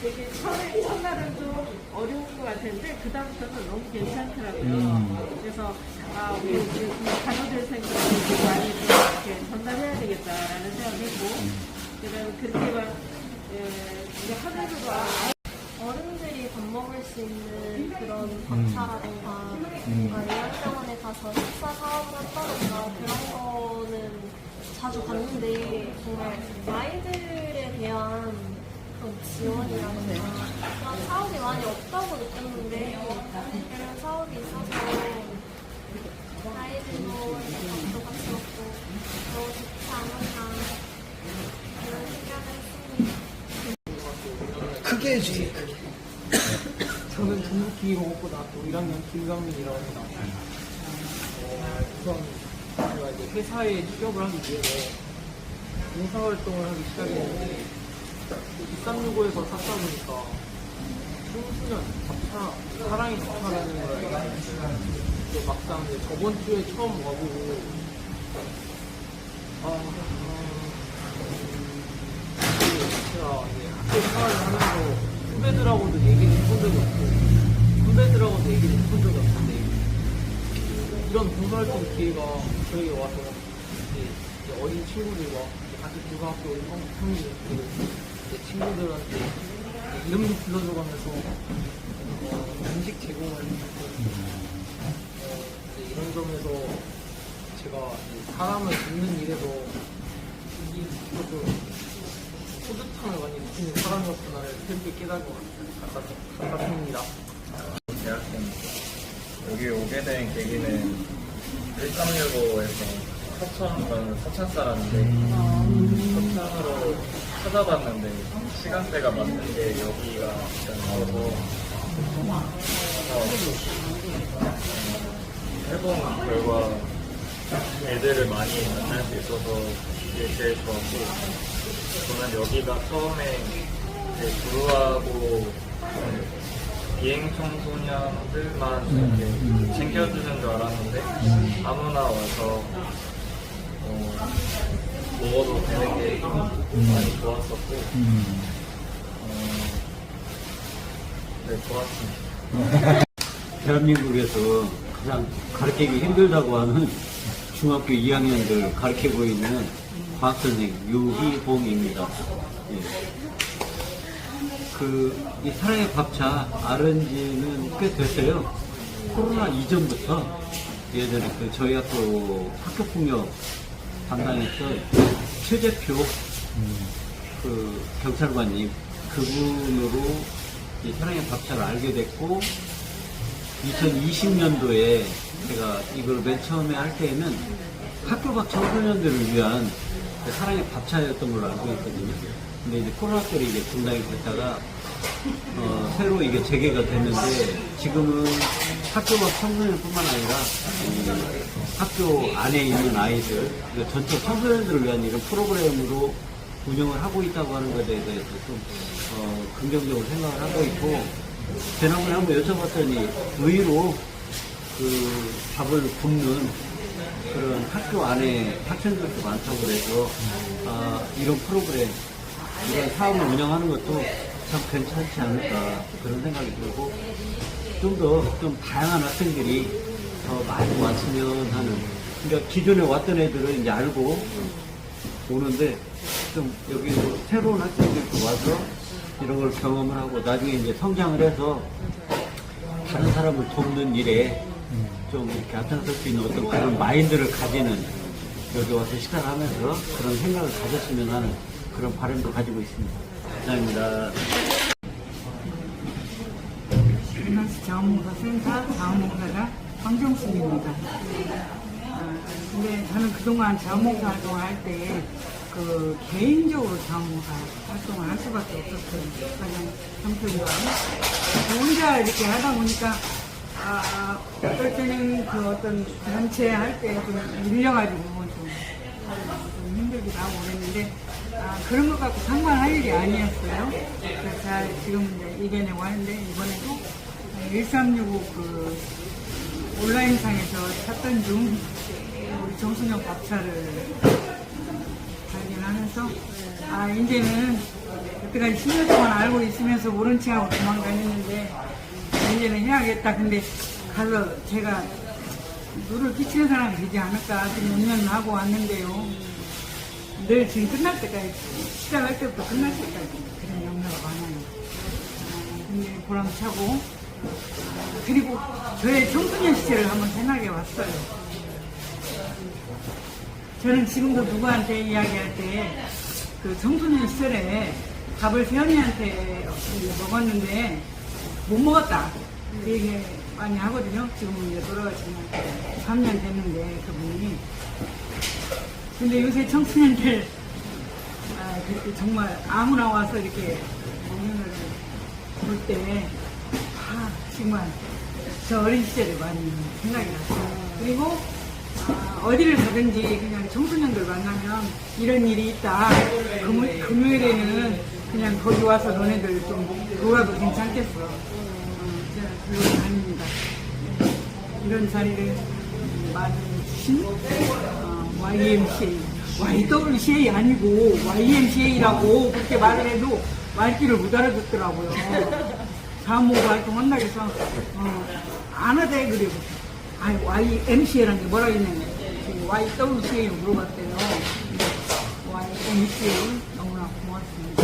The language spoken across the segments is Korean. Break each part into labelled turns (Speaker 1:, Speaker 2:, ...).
Speaker 1: 되게 첫날은 좀 어려운 것 같은데 그다음부터는 너무 괜찮더라고요. 그래서 우리 가족들 생각을 많이 좀 이렇게 전달해야 되겠다라는 생각했고, 그다음에 그렇게 막 이제 하면서도
Speaker 2: 어른들이 밥 먹을 수 있는 그런 밥차라든가 요양병원에 가서 식사 사업을 한다든가 그런 거는 자주 봤는데 정말 아이들에 대한 그런 지원이라든가 그런 사업이 많이 없다고 느꼈는데 그런 사업이 있어서 아이들도 밥도 같이 먹고 더 좋지 않았나 그런 생각을 했습니다.
Speaker 3: 크게 해주세요, 크게. 저는 전북기 먹고 나왔고 1학년 김강민이라고 합니다. 우선 제가 이제 회사에 취업을 하기 위해서 봉사활동을 하기 시작했는데 2365에서 샀다 보니까 청소년 밥차, 사랑이 밥차라는 걸 알게 됐어요. 근데 막상 이제 저번 주에 처음 와보고 제가 이제 학교 생활을 하면서 후배들하고도 얘기를 해본 적이 없고 선배들하고도 얘기를 해본 적이 없는데 이런 봉사활동 기회가 저에게 와서 이제 어린 친구들과 같이 고등학교 형님 그리고 친구들한테 이름도 불러줘가면서 음식 제공을 했고 이런 점에서 제가 사람을 돕는 일에서 조금 뿌듯함을 많이 느끼는 사람이었구나를 새롭게 깨달은 것 같습니다.
Speaker 4: 대학생 여기 오게 된 계기는 1365에서 저는 서천 사람인데 서천으로 찾아봤는데 시간대가 맞는 게 여기가 있어서 해본 결과 애들을 많이 만날 수 있어서 이게 제일 좋았고 저는 여기가 처음에 불우하고 비행 청소년들만 이렇게 챙겨주는 줄 알았는데 아무나 와서 먹어도 되는 게 많이 좋았었고 네, 좋았습니다.
Speaker 5: 대한민국에서 가장 가르치기 힘들다고 하는 중학교 2학년들 가르치고 있는 과학선생님 유희봉입니다. 예. 이 사랑의 밥차 아는 지는 꽤 됐어요. 코로나 이전부터 예전에 저희 학교 폭력 담당했던 최재표 경찰관님 그분으로 이 사랑의 밥차를 알게 됐고 2020년도에 제가 이걸 맨 처음에 할 때에는 학교 밖 청소년들을 위한 사랑의 밥차였던 걸로 알고 있거든요. 근데 이제 코로나 때문에 이게 중단이 됐다가 새로 이게 재개가 됐는데 지금은 학교 밖 청소년뿐만 아니라 학교 안에 있는 아이들 전체 청소년들을 위한 이런 프로그램으로 운영을 하고 있다고 하는 것에 대해서 좀 긍정적으로 생각을 하고 있고 지난번에 한번 여쭤봤더니 의외로 밥을 굶는 그런 학교 안에 학생들도 많다고 그래서 이런 프로그램 이런 사업을 운영하는 것도 참 괜찮지 않을까 그런 생각이 들고 좀 더 좀 다양한 학생들이 더 많이 왔으면 하는 그러니까 기존에 왔던 애들은 이제 알고 오는데 좀 여기 새로운 학생들도 와서 이런 걸 경험을 하고 나중에 이제 성장을 해서 다른 사람을 돕는 일에 좀 이렇게 앞장설 수 있는 어떤 그런 마인드를 가지는 여기 와서 식사를 하면서 그런 생각을 가졌으면 하는 그런 바람도 가지고 있습니다. 감사합니다.
Speaker 6: 김한수 자원봉사센터 자원봉사자 황정숙입니다. 근데 저는 그동안 자원봉사 활동을 할 때 개인적으로 자원봉사 활동을 할 수밖에 없었어요. 가장 형편이 혼자 이렇게 하다 보니까 어떨 때는 어떤 단체 할 때 좀 밀려가지고 좀 힘들기도 하고 그랬는데 그런 것 갖고 상관할 일이 아니었어요. 그래서 지금 이제 이번에 왔는데 이번에도 1365 온라인상에서 찾던 중 우리 청소년 밥차를 발견하면서 이제는 여태까지 10년 동안 알고 있으면서 모른 척하고 도망다녔는데 이제는 해야겠다. 근데 가서 제가 누를 끼치는 사람이 되지 않을까 지금 운전하고 왔는데요. 늘 지금 끝날 때까지 시작할 때부터 끝날 때까지 그런 영화가 많아요. 근데 보람차고 그리고 저의 청소년 시절을 한번 생각해 왔어요. 저는 지금도 누구한테 이야기할 때 그 청소년 시절에 밥을 세연이한테 먹었는데 못 먹었다. 그 얘기 많이 하거든요. 지금은 이제 돌아가시면 3년 됐는데 그분이. 근데 요새 청소년들 그렇게 정말 아무나 와서 이렇게 먹는 걸 볼 때 정말 저 어린 시절에 많이 생각이 났어요. 그리고 어디를 가든지 그냥 청소년들 만나면 이런 일이 있다. 금요일에는 그냥 거기 와서 너네들 좀 놀아도 괜찮겠어. 제가 그러고 다닙니다. 이런 자리를 많이 주신 YMCA, YWCA 아니고 YMCA라고 그렇게 말을 해도 말귀를 못 알아듣더라고요. 사모 활동한다고 해서 안 하대 그래요. 아니 YMCA라는 게 뭐라 했냐면 YWCA로 물어봤대요. YMCA 너무나 고맙습니다.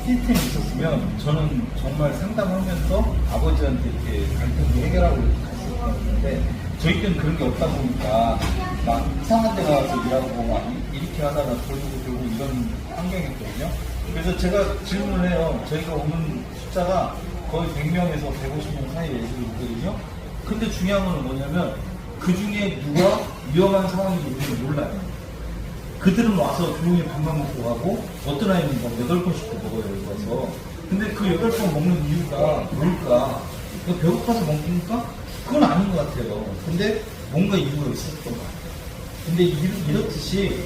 Speaker 7: 시스템이 있었으면 저는 정말 상담하면서 아버지한테 이렇게 갈등도 해결하고 이렇게 갔었는데 저희 때는 그런 게 없다 보니까 막 이상한 데 가서 일하고 막 이렇게 하다가 돌고 이런 환경이었거든요. 그래서 제가 질문을 해요. 저희가 오는 숫자가 거의 100명에서 150명 사이에 애들이 있거든요. 근데 중요한 건 뭐냐면 그 중에 누가 위험한 상황인지 우리는 몰라요. 그들은 와서 조용히 밥만 먹고 가고 어떤 아이는 막 8번씩도 먹어요. 여기 와서. 근데 그 8번 먹는 이유가 뭘까? 배고파서 먹습니까? 그건 아닌 것 같아요. 근데 뭔가 이유가 있었던 것 같아요. 근데 이렇듯이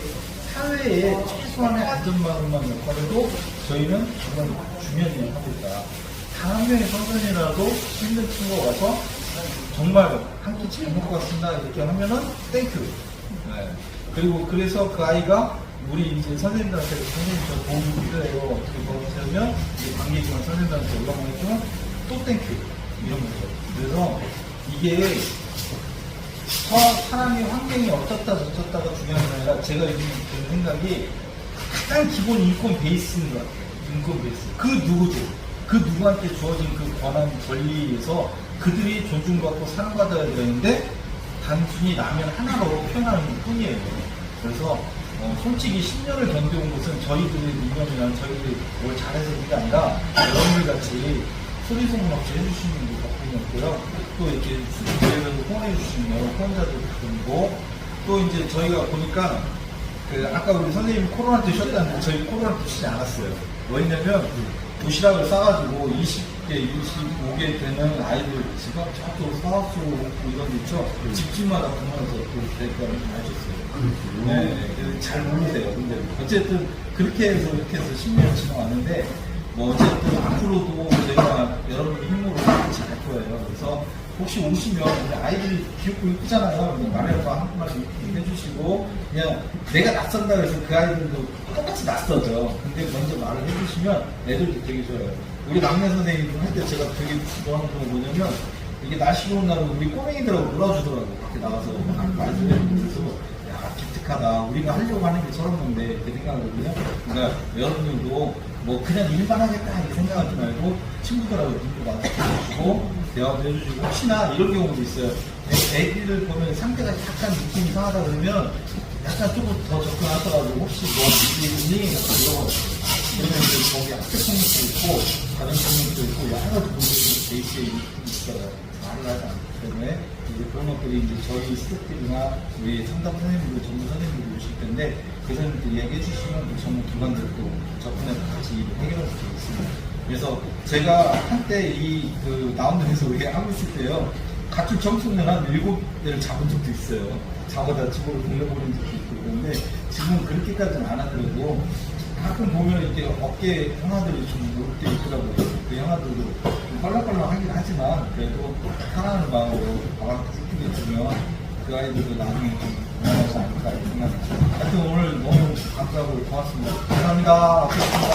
Speaker 7: 사회의 최소한의 안전망만 역할에도 저희는 정말 중요한 일을 하고 있다. 단 한 명의 청소년이라도 힘든 친구가 와서 정말 한 끼 잘 먹고 왔습니다. 이렇게 하면은 땡큐. 네. 그리고 그래서 그 아이가 우리 이제 선생님들한테 선생님 저 도움이 필요해요. 어떻게 도와주시면 관계기관 선생님들한테 올라가면 해주면 또 땡큐. 이런 거죠. 그래서 이게 사람의 환경이 어떻다 저떻다가 중요한 게 아니라 제가 요즘 드는 생각이 가장 기본 인권 베이스인 것 같아요. 인권 베이스. 그 누구죠? 그 누구한테 주어진 그 권한 권리에서 그들이 존중받고 사랑받아야 되는데 단순히 라면 하나로 표현하는 것 뿐이에요. 그래서 솔직히 10년을 견뎌온 것은 저희들의 이념이나 저희들이 뭘 잘해서 그게 아니라 여러분들 같이 소리 소문 없이 해주시는 게 덕분이었고요. 또 이렇게 수주에서 후원해주시는 후원자들 덕분이고 또 이제 저희가 보니까 아까 우리 선생님이 코로나 때 쉬었다는데 저희 코로나 때 쉬지 않았어요. 왜냐면 도시락을 싸가지고 20개, 25개 되는 아이들 지금 저쪽 사업소 이런 데 있죠. 집집마다 보면서 그 대가를 좀 하셨어요. 네, 그래서 잘 모르세요. 근데 어쨌든 그렇게 해서 이렇게 해서 10년 지나왔는데 뭐 어쨌든 앞으로도 저희가 여러분의 힘으로 같이 갈 거예요. 그래서 혹시 오시면 우리 아이들이 귀엽고 이쁘잖아요. 말해서 한 말씀 해주시고 그냥 내가 낯선다 그래서 그 아이들도 똑같이 낯서죠. 근데 먼저 말을 해주시면 애들도 되게 좋아요. 우리 막내 선생님 할 때 제가 되게 좋아하는 건 뭐냐면 이게 날씨 좋은 날은 우리 꼬맹이들하고 놀아주더라고요. 밖에 나가서 말좀 해주면서 야 기특하다. 우리가 하려고 하는 게 저런 건데 이렇게 생각하거든요. 그러니까 여러분들도 뭐 그냥 일만 하겠다 이렇게 생각하지 말고 친구들하고 눈도 마주치고 대화도 해주시고 혹시나 이런 경우도 있어요. 애기를 보면 상대가 약간 느낌이 이상하다 그러면 약간 조금 더 접근하더라도 혹시 뭐 있니? 그러면 이제 거기 학교 성립도 있고 다른 성립도 있고 여러 가지 분들이 베이스에 있어요. 말을 하지 않기 때문에 이제 그런 것들이 이제 저희 스태프들이나 우리 상담 선생님들, 전문 선생님들이 오실 텐데 그 선생님들 이야기해 주시면 그 전문 기관들도 접근해서 같이 해결할 수 있습니다. 그래서 제가 한때 나온다에서 우리 하고 있을 때요. 같은 청소년 한 7대를 잡은 적도 있어요. 잡아다 집으로 돌려보낸 적도 있고 그런데 지금은 그렇게까지는 안 하더라도 가끔 보면 이렇게 어깨 형아들이 좀 올 때 있더라고요. 그 형아들도 좀 껄렁껄렁하긴 하지만 그래도 사랑하는 마음으로 가만히 슬프게 주면 그 아이들도 나중에 좀 응원하지 않을까 생각합니다. 하여튼 오늘 너무 감사하고 고맙습니다. 감사합니다. 고맙습니다.